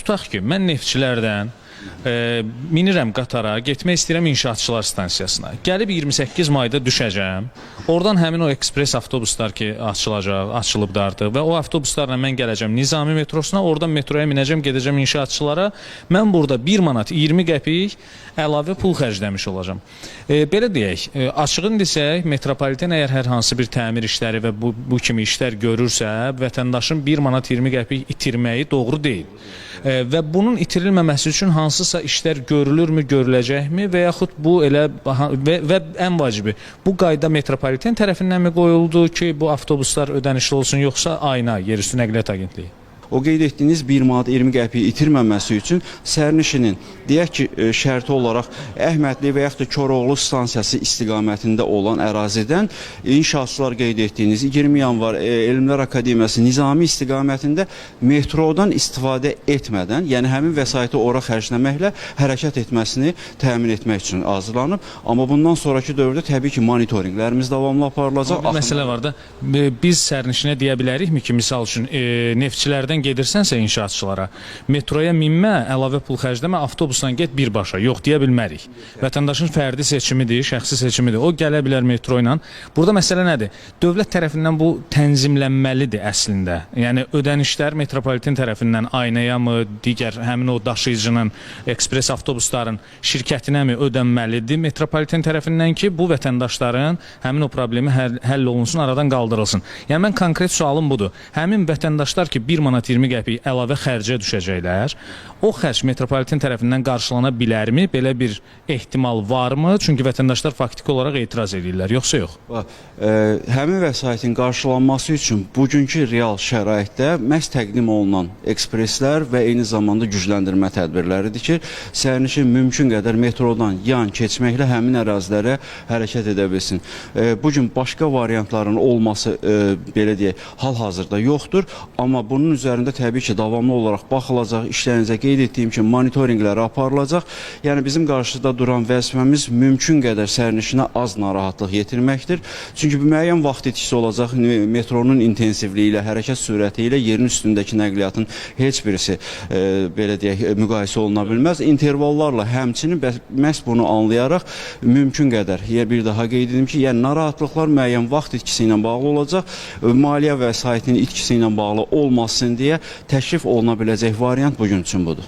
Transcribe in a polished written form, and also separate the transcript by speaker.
Speaker 1: tutaq ki, mən Neftçilərdən minirəm qatara, getmək istəyirəm inşaatçılar stansiyasına. Gəlib 28 mayda düşəcəm. Oradan həmin o ekspres avtobuslar ki, açılıbdır artıq və o avtobuslarla mən gələcəm Nizami metrosuna, oradan metroya minəcəm, gedəcəm inşaatçılara. Mən burada 1 manat 20 qəpik əlavə pul xərcləmiş olacam. Belə deyək, açığın desək, metropoliten əgər hər hansı bir təmir işləri və bu kimi işlər görürsə, vətəndaşın 1 manat 20 qəpik itirməyi doğru deyil. Və bunun itirilməməsi üçün hansısa işlər görülürmü, görüləcəkmi və yaxud bu elə və ən vacibi, bu qayda metropoliten tərəfindən mi qoyuldu ki, bu avtobuslar ödənişli olsun, yoxsa AYNA, Yerüstü Nəqliyyat Agentliyi?
Speaker 2: O qeyd etdiyiniz 1 manat 20 qəpiyi itirməməsi üçün sərnişinin, deyək ki, şərti olaraq Əhmədli və yaxud da Koroğlu stansiyası istiqamətində olan ərazidən inşaatçılar qeyd etdiyiniz 20 yanvar Elmlər Akademiyası Nizami istiqamətində metrodan istifadə etmədən, yəni həmin vəsaiti ora xərcləməklə hərəkət etməsini təmin etmək üçün hazırlanıb. Amma bundan sonraki dövrdə təbii ki, monitorinqlərimiz davamlı aparılacaq.
Speaker 1: Bir məsələ var da, biz sərnişinə deyə bilərikmi ki, misal üçün Neftçilərdən gedirsənsə inşaatçılara, metroya minmə, əlavə pul xərcləmə, avtobusla get birbaşa. Yox, deyə bilmərik. Vətəndaşın fərdi seçimidir, şəxsi seçimidir. O gələ bilər metro ilə. Burada məsələ nədir? Dövlət tərəfindən bu tənzimlənməlidir əslində. Yəni, ödənişlər metropoliten tərəfindən AYNA-ya mı, digər həmin o daşıyıcının, ekspres avtobusların şirkətinə mi ödənməlidir metropoliten tərəfindən ki, bu vətəndaşların həmin o problemi həll olunsun, aradan qaldırılsın. Yəni, mən konkret sualım budur. Həmin vətəndaşlar ki, 1 manat 20 qəpik əlavə xərcə düşəcəklər. O xərc metropoliten tərəfindən qarşılana bilərmi? Belə bir ehtimal varmı? Çünki vətəndaşlar faktiki olaraq etiraz edirlər, yoxsa yox?
Speaker 2: Həmin vəsaitin qarşılanması üçün bugünkü real şəraitdə məhz təqdim olunan ekspreslər və eyni zamanda gücləndirmə tədbirləridir ki, sərnişin mümkün qədər metrodan yan keçməklə həmin ərazilərə hərəkət edə bilsin. Bugün başqa variantların olması, belə deyək, hal-hazırda yoxdur, amma bunun üzərində təbii ki, davamlı olaraq baxılacaq, işlərinizə qeyd etdiyim ki, monitorinqləri aparılacaq. Yəni, bizim qarşıda duran vəzifəmiz mümkün qədər sərnişinə az narahatlıq yetirməkdir. Çünki bir müəyyən vaxt itkisi olacaq, metronun intensivliyi ilə, hərəkət sürəti ilə yerin üstündəki nəqliyyatın heç birisi, belə deyək, müqayisə oluna bilməz. İntervallarla həmçinin məhz bunu anlayaraq mümkün qədər, bir daha qeyd edim ki, yəni narahatlıqlar müəyyən vaxt itkisi ilə bağlı olacaq, maliyyə vəsaitinin itkisi ilə bağlı olmasın deyə təklif oluna biləcək variant bugün üçün budur.